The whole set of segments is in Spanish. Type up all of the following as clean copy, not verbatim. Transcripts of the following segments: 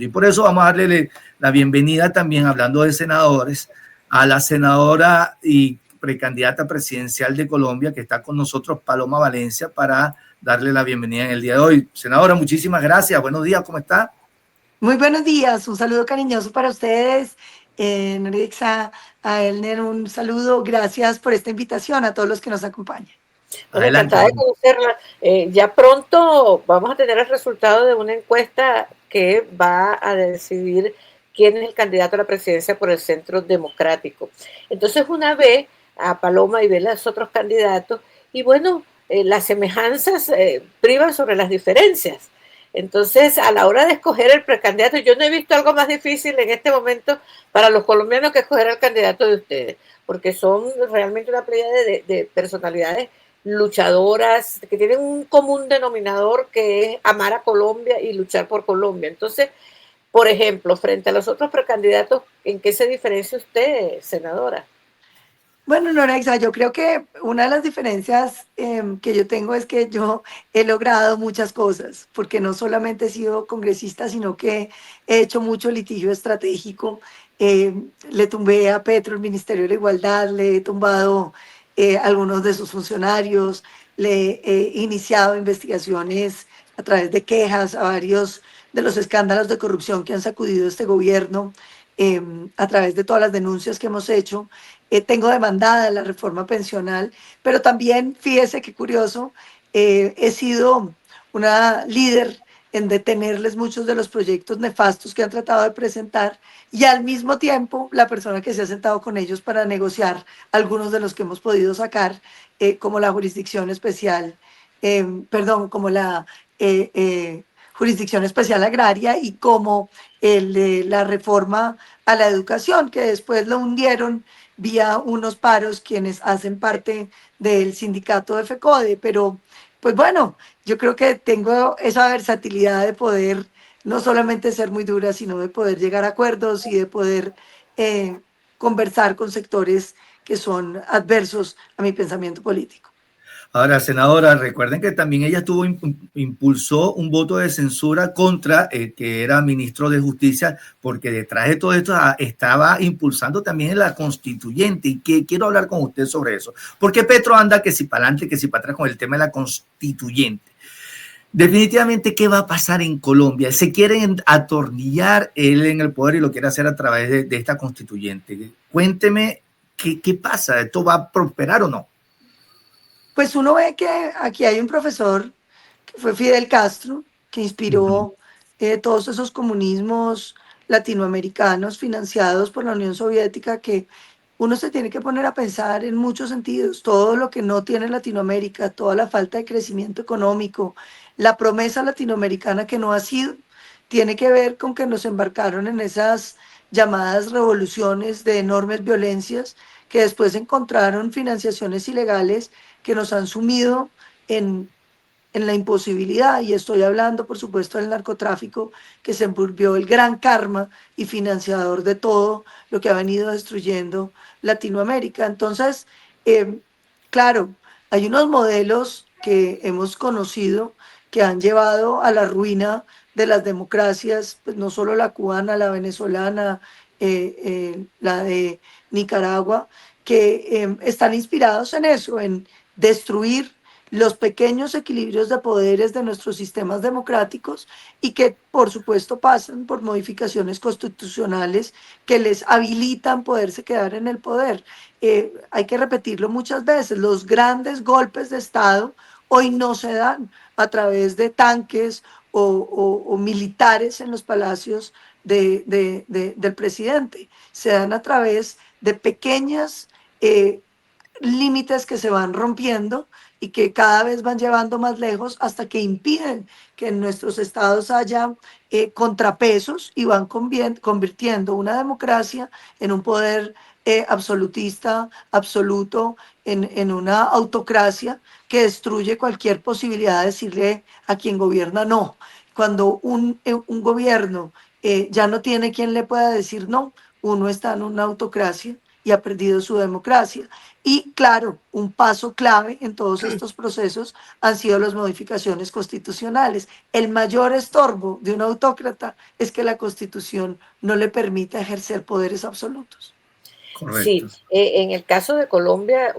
mundo. Y por eso vamos a darle la bienvenida también, hablando de senadores, a la senadora y precandidata presidencial de Colombia, que está con nosotros, Paloma Valencia, para darle la bienvenida en el día de hoy. Senadora, muchísimas gracias. Buenos días, ¿cómo está? Muy buenos días, un saludo cariñoso para ustedes. Norixa, a Elner, un saludo. Gracias por esta invitación a todos los que nos acompañan. Bueno, encantada de conocerla. Ya pronto vamos a tener el resultado de una encuesta que va a decidir quién es el candidato a la presidencia por el Centro Democrático. Entonces una ve a Paloma y ve a los otros candidatos y bueno, las semejanzas privan sobre las diferencias. Entonces, a la hora de escoger el precandidato, yo no he visto algo más difícil en este momento para los colombianos que escoger al candidato de ustedes, porque son realmente una playa de personalidades luchadoras que tienen un común denominador que es amar a Colombia y luchar por Colombia. Entonces, por ejemplo, frente a los otros precandidatos, ¿en qué se diferencia usted, senadora? Bueno, Norexa, yo creo que una de las diferencias que yo tengo es que yo he logrado muchas cosas, porque no solamente he sido congresista, sino que he hecho mucho litigio estratégico. Le tumbé a Petro el Ministerio de la Igualdad, le he tumbado algunos de sus funcionarios, le he iniciado investigaciones a través de quejas a varios de los escándalos de corrupción que han sacudido este gobierno, a través de todas las denuncias que hemos hecho. Tengo demandada la reforma pensional, pero también, fíjese qué curioso, he sido una líder en detenerles muchos de los proyectos nefastos que han tratado de presentar y al mismo tiempo la persona que se ha sentado con ellos para negociar algunos de los que hemos podido sacar, como la jurisdicción especial, como la jurisdicción especial agraria y como la reforma a la educación, que después lo hundieron vía unos paros quienes hacen parte del sindicato de FECODE, pero pues bueno, yo creo que tengo esa versatilidad de poder no solamente ser muy dura, sino de poder llegar a acuerdos y de poder conversar con sectores que son adversos a mi pensamiento político. Ahora, senadora, recuerden que también ella impulsó un voto de censura contra el que era ministro de Justicia, porque detrás de todo esto estaba impulsando también la constituyente, y que quiero hablar con usted sobre eso. Porque Petro anda que si para adelante, que si para atrás con el tema de la constituyente. Definitivamente, ¿qué va a pasar en Colombia? Se quieren atornillar él en el poder y lo quiere hacer a través de esta constituyente. Cuénteme, ¿qué pasa? ¿Esto va a prosperar o no? Pues uno ve que aquí hay un profesor que fue Fidel Castro, que inspiró todos esos comunismos latinoamericanos financiados por la Unión Soviética, que uno se tiene que poner a pensar en muchos sentidos, todo lo que no tiene Latinoamérica, toda la falta de crecimiento económico, la promesa latinoamericana que no ha sido, tiene que ver con que nos embarcaron en esas llamadas revoluciones de enormes violencias que después encontraron financiaciones ilegales que nos han sumido en la imposibilidad, y estoy hablando por supuesto del narcotráfico, que se volvió el gran karma y financiador de todo lo que ha venido destruyendo Latinoamérica. Entonces, claro, hay unos modelos que hemos conocido que han llevado a la ruina de las democracias, pues no solo la cubana, la venezolana, la de Nicaragua, que están inspirados en eso, en destruir los pequeños equilibrios de poderes de nuestros sistemas democráticos, y que por supuesto pasan por modificaciones constitucionales que les habilitan poderse quedar en el poder. Hay que repetirlo muchas veces, los grandes golpes de Estado hoy no se dan a través de tanques o militares en los palacios del presidente, se dan a través de pequeñas límites que se van rompiendo y que cada vez van llevando más lejos hasta que impiden que en nuestros estados haya contrapesos, y van convirtiendo una democracia en un poder absolutista, absoluto, en una autocracia que destruye cualquier posibilidad de decirle a quien gobierna no. Cuando un gobierno ya no tiene quien le pueda decir no, uno está en una autocracia y ha perdido su democracia. Y claro, un paso clave en todos estos procesos han sido las modificaciones constitucionales. El mayor estorbo de un autócrata es que la Constitución no le permita ejercer poderes absolutos. Correcto. Sí, en el caso de Colombia,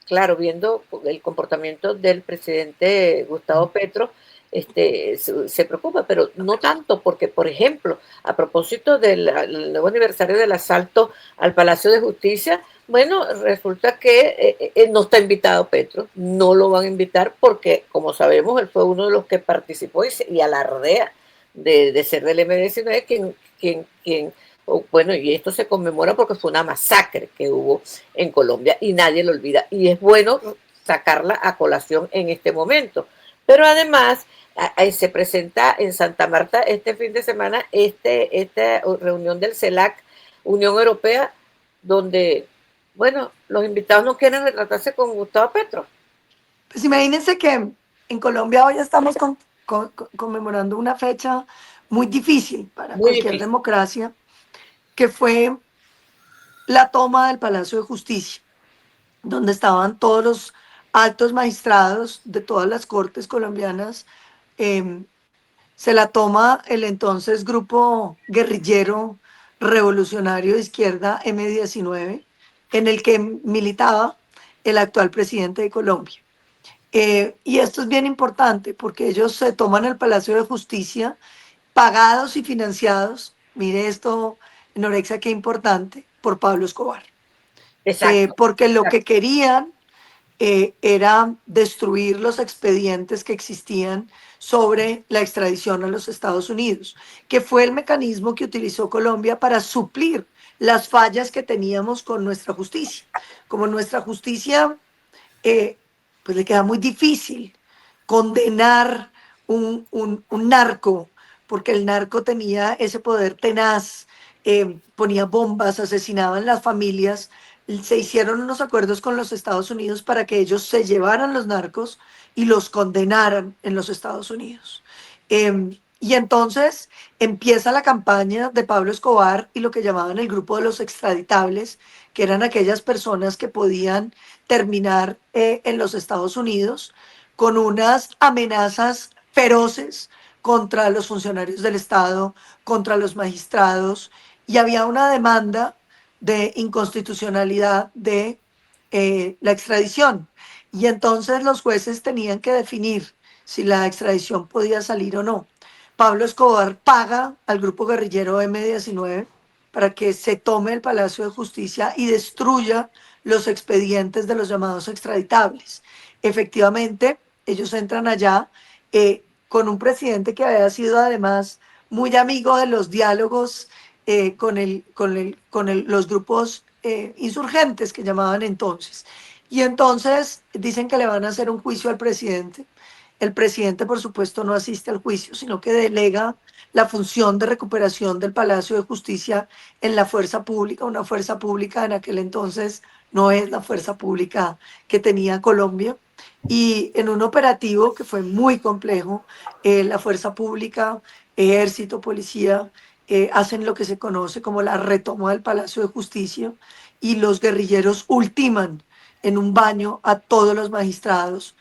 claro, viendo el comportamiento del presidente Gustavo Petro, se preocupa, pero no tanto porque, por ejemplo, a propósito del nuevo aniversario del asalto al Palacio de Justicia, bueno, resulta que no está invitado Petro, no lo van a invitar porque, como sabemos, él fue uno de los que participó y alardea de ser del M-19 quien bueno, y esto se conmemora porque fue una masacre que hubo en Colombia y nadie lo olvida. Y es bueno sacarla a colación en este momento. Pero además se presenta en Santa Marta este fin de semana esta reunión del CELAC, Unión Europea, donde, bueno, los invitados no quieren retratarse con Gustavo Petro. Pues imagínense que en Colombia hoy estamos conmemorando una fecha muy difícil para cualquier democracia, que fue la toma del Palacio de Justicia, donde estaban todos los altos magistrados de todas las cortes colombianas. Se la toma el entonces grupo guerrillero revolucionario de izquierda M-19, en el que militaba el actual presidente de Colombia. Y esto es bien importante porque ellos se toman el Palacio de Justicia pagados y financiados, mire esto, Norexia, qué importante, por Pablo Escobar. Porque lo que querían era destruir los expedientes que existían sobre la extradición a los Estados Unidos, que fue el mecanismo que utilizó Colombia para suplir las fallas que teníamos con nuestra justicia. Como nuestra justicia, pues le queda muy difícil condenar un narco, porque el narco tenía ese poder tenaz, ponía bombas, asesinaban las familias. Se hicieron unos acuerdos con los Estados Unidos para que ellos se llevaran los narcos y los condenaran en los Estados Unidos. Y entonces empieza la campaña de Pablo Escobar y lo que llamaban el grupo de los extraditables, que eran aquellas personas que podían terminar en los Estados Unidos con unas amenazas feroces contra los funcionarios del Estado, contra los magistrados, y había una demanda de inconstitucionalidad de la extradición. Y entonces los jueces tenían que definir si la extradición podía salir o no. Pablo Escobar paga al grupo guerrillero M-19 para que se tome el Palacio de Justicia y destruya los expedientes de los llamados extraditables. Efectivamente, ellos entran allá con un presidente que había sido además muy amigo de los diálogos con los grupos insurgentes que llamaban entonces. Y entonces dicen que le van a hacer un juicio al presidente. El presidente, por supuesto, no asiste al juicio, sino que delega la función de recuperación del Palacio de Justicia en la fuerza pública. Una fuerza pública en aquel entonces no es la fuerza pública que tenía Colombia. Y en un operativo que fue muy complejo, la fuerza pública, ejército, policía, hacen lo que se conoce como la retoma del Palacio de Justicia, y los guerrilleros ultiman en un baño a todos los magistrados,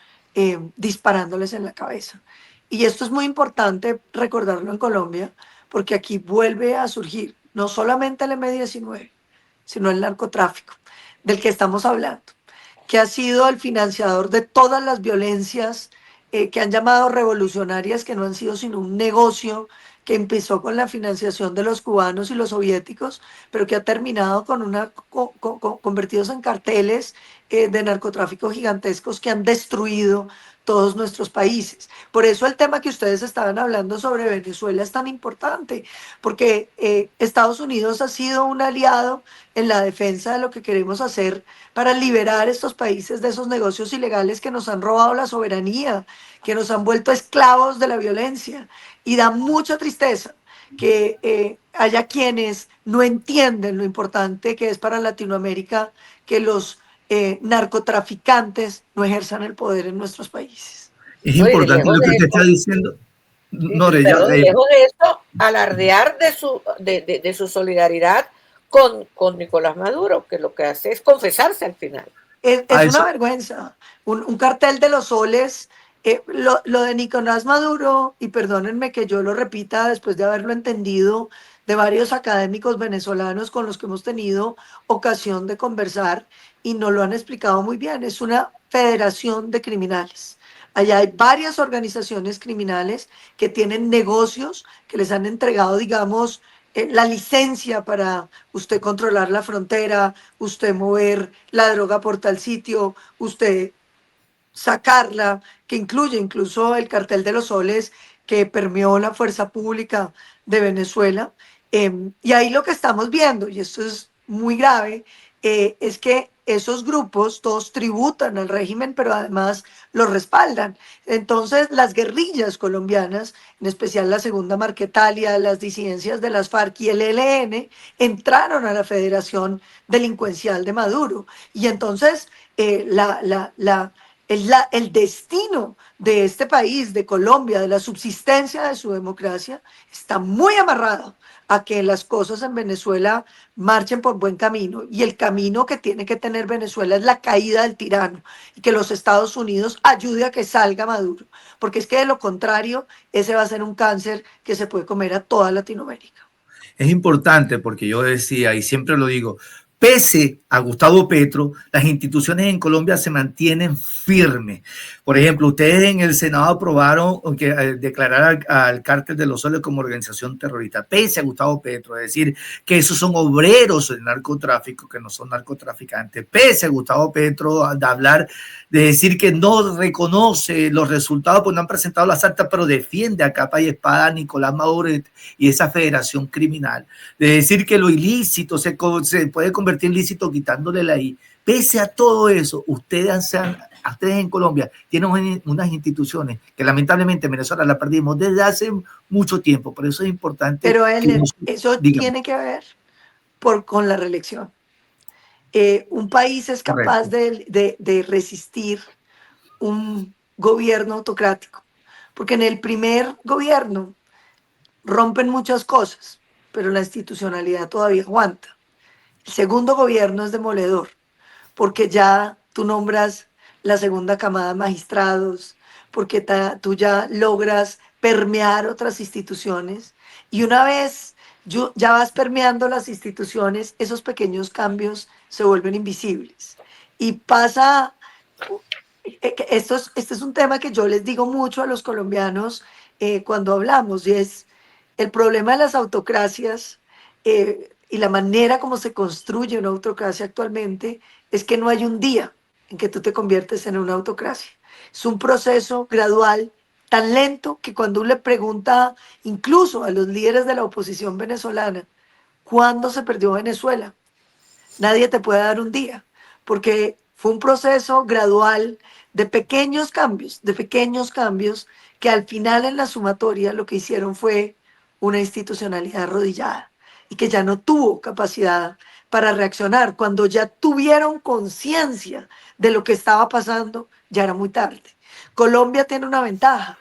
disparándoles en la cabeza. Y esto es muy importante recordarlo en Colombia, porque aquí vuelve a surgir no solamente el M-19, sino el narcotráfico, del que estamos hablando, que ha sido el financiador de todas las violencias que han llamado revolucionarias, que no han sido sino un negocio que empezó con la financiación de los cubanos y los soviéticos, pero que ha terminado convertidos en carteles de narcotráfico gigantescos que han destruido todos nuestros países. Por eso el tema que ustedes estaban hablando sobre Venezuela es tan importante, porque Estados Unidos ha sido un aliado en la defensa de lo que queremos hacer para liberar estos países de esos negocios ilegales que nos han robado la soberanía, que nos han vuelto esclavos de la violencia. Y da mucha tristeza que haya quienes no entienden lo importante que es para Latinoamérica que los narcotraficantes no ejerzan el poder en nuestros países. Es importante lo que usted está diciendo. Lejos de eso, alardear de su solidaridad con Nicolás Maduro, que lo que hace es confesarse al final. Es una vergüenza. Un cartel de los soles. Lo de Nicolás Maduro, y perdónenme que yo lo repita después de haberlo entendido de varios académicos venezolanos con los que hemos tenido ocasión de conversar y nos lo han explicado muy bien, es una federación de criminales. Allá hay varias organizaciones criminales que tienen negocios que les han entregado, digamos, la licencia para usted controlar la frontera, usted mover la droga por tal sitio, usted sacarla, que incluye incluso el cartel de los soles que permeó la fuerza pública de Venezuela. Y ahí lo que estamos viendo, y esto es muy grave, es que esos grupos todos tributan al régimen, pero además lo respaldan. Entonces, las guerrillas colombianas, en especial la Segunda Marquetalia, las disidencias de las FARC y el ELN, entraron a la Federación Delincuencial de Maduro. Y entonces, el destino de este país, de Colombia, de la subsistencia de su democracia, está muy amarrado a que las cosas en Venezuela marchen por buen camino. Y el camino que tiene que tener Venezuela es la caída del tirano y que los Estados Unidos ayude a que salga Maduro. Porque es que de lo contrario, ese va a ser un cáncer que se puede comer a toda Latinoamérica. Es importante porque yo decía, y siempre lo digo, pese a Gustavo Petro, las instituciones en Colombia se mantienen firmes. Por ejemplo, ustedes en el Senado aprobaron que, declarar al Cártel de los Soles como organización terrorista, pese a Gustavo Petro, es decir, que esos son obreros del narcotráfico, que no son narcotraficantes, pese a Gustavo Petro de hablar, de decir que no reconoce los resultados, pues no han presentado las actas, pero defiende a capa y espada a Nicolás Maduro y esa federación criminal, de decir que lo ilícito se puede convertir en lícito quitándole la I. Pese a todo eso, ustedes en Colombia tienen unas instituciones que lamentablemente en Venezuela la perdimos desde hace mucho tiempo, por eso es importante. Pero eso tiene que ver con la reelección. Un país es capaz de resistir un gobierno autocrático, porque en el primer gobierno rompen muchas cosas, pero la institucionalidad todavía aguanta. El segundo gobierno es demoledor, porque ya tú nombras la segunda camada de magistrados, porque tú ya logras permear otras instituciones, y una vez ya vas permeando las instituciones, esos pequeños cambios se vuelven invisibles. Y pasa, este es un tema que yo les digo mucho a los colombianos cuando hablamos, y es el problema de las autocracias y la manera como se construye una autocracia actualmente es que no hay un día en que tú te conviertes en una autocracia. Es un proceso gradual, tan lento que cuando uno le pregunta incluso a los líderes de la oposición venezolana, ¿cuándo se perdió Venezuela? Nadie te puede dar un día, porque fue un proceso gradual de pequeños cambios que al final en la sumatoria lo que hicieron fue una institucionalidad arrodillada y que ya no tuvo capacidad para reaccionar. Cuando ya tuvieron conciencia de lo que estaba pasando, ya era muy tarde. Colombia tiene una ventaja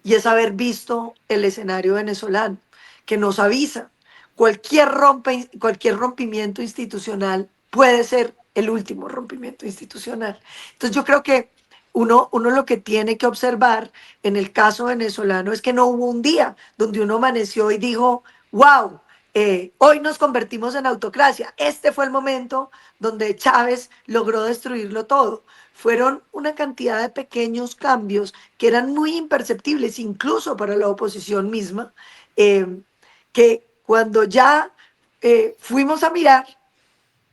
y es haber visto el escenario venezolano, que nos avisa. Cualquier rompimiento institucional puede ser el último rompimiento institucional. Entonces yo creo que uno lo que tiene que observar en el caso venezolano es que no hubo un día donde uno amaneció y dijo, wow, hoy nos convertimos en autocracia. Este fue el momento donde Chávez logró destruirlo todo. Fueron una cantidad de pequeños cambios que eran muy imperceptibles, incluso para la oposición misma, que cuando ya fuimos a mirar,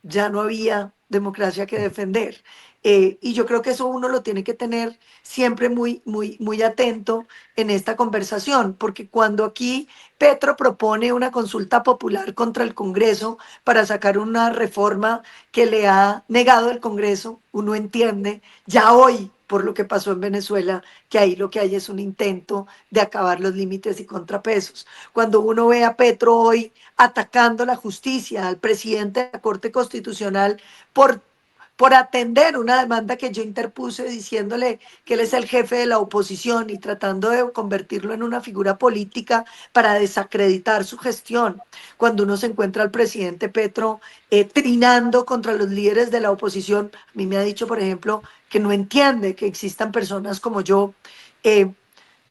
ya no había democracia que defender. Y yo creo que eso uno lo tiene que tener siempre muy atento en esta conversación, porque cuando aquí Petro propone una consulta popular contra el Congreso para sacar una reforma que le ha negado el Congreso, uno entiende ya hoy, por lo que pasó en Venezuela, que ahí lo que hay es un intento de acabar los límites y contrapesos. Cuando uno ve a Petro hoy atacando la justicia, al presidente de la Corte Constitucional por por atender una demanda que yo interpuse diciéndole que él es el jefe de la oposición y tratando de convertirlo en una figura política para desacreditar su gestión. Cuando uno se encuentra al presidente Petro trinando contra los líderes de la oposición, a mí me ha dicho, por ejemplo, que no entiende que existan personas como yo, eh,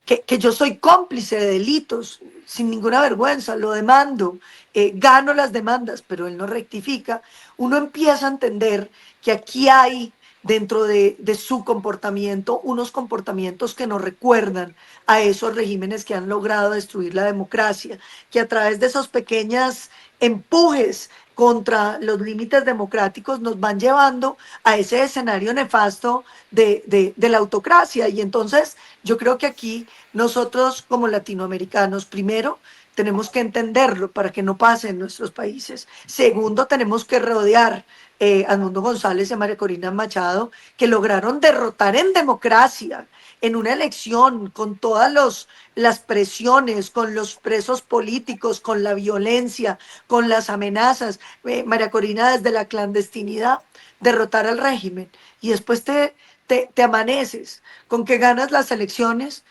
que yo soy cómplice de delitos, sin ninguna vergüenza, lo demando, gano las demandas, pero él no rectifica. Uno empieza a entender que aquí hay dentro de su comportamiento unos comportamientos que nos recuerdan a esos regímenes que han logrado destruir la democracia, que a través de esos pequeños empujes contra los límites democráticos nos van llevando a ese escenario nefasto de la autocracia. Y entonces yo creo que aquí nosotros como latinoamericanos, primero, tenemos que entenderlo para que no pase en nuestros países. Segundo, tenemos que rodear a Edmundo González y a María Corina Machado, que lograron derrotar en democracia, en una elección, con todas las presiones, con los presos políticos, con la violencia, con las amenazas. María Corina desde la clandestinidad, derrotar al régimen. Y después te amaneces con que ganas las elecciones,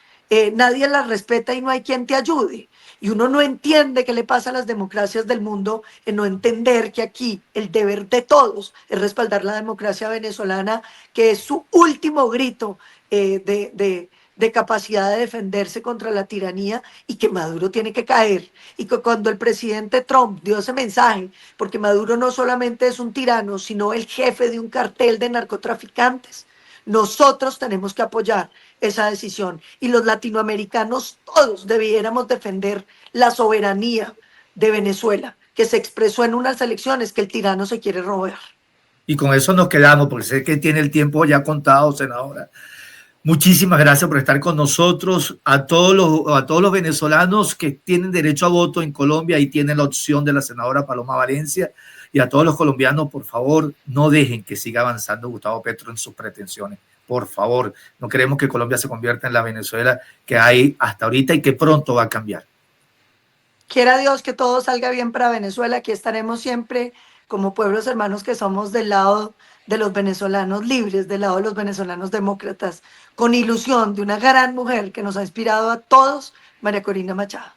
nadie las respeta y no hay quien te ayude. Y uno no entiende qué le pasa a las democracias del mundo en no entender que aquí el deber de todos es respaldar la democracia venezolana, que es su último grito de capacidad de defenderse contra la tiranía, y que Maduro tiene que caer. Y que cuando el presidente Trump dio ese mensaje, porque Maduro no solamente es un tirano, sino el jefe de un cartel de narcotraficantes, nosotros tenemos que apoyar esa decisión, y los latinoamericanos todos debiéramos defender la soberanía de Venezuela, que se expresó en unas elecciones que el tirano se quiere robar. Y con eso nos quedamos, porque sé que tiene el tiempo ya contado, senadora. Muchísimas gracias por estar con nosotros. A todos los venezolanos que tienen derecho a voto en Colombia y tienen la opción de la senadora Paloma Valencia, y a todos los colombianos, por favor, no dejen que siga avanzando Gustavo Petro en sus pretensiones. Por favor, no queremos que Colombia se convierta en la Venezuela que hay hasta ahorita y que pronto va a cambiar. Quiera Dios que todo salga bien para Venezuela. Aquí estaremos siempre como pueblos hermanos que somos, del lado de los venezolanos libres, del lado de los venezolanos demócratas, con ilusión de una gran mujer que nos ha inspirado a todos, María Corina Machado.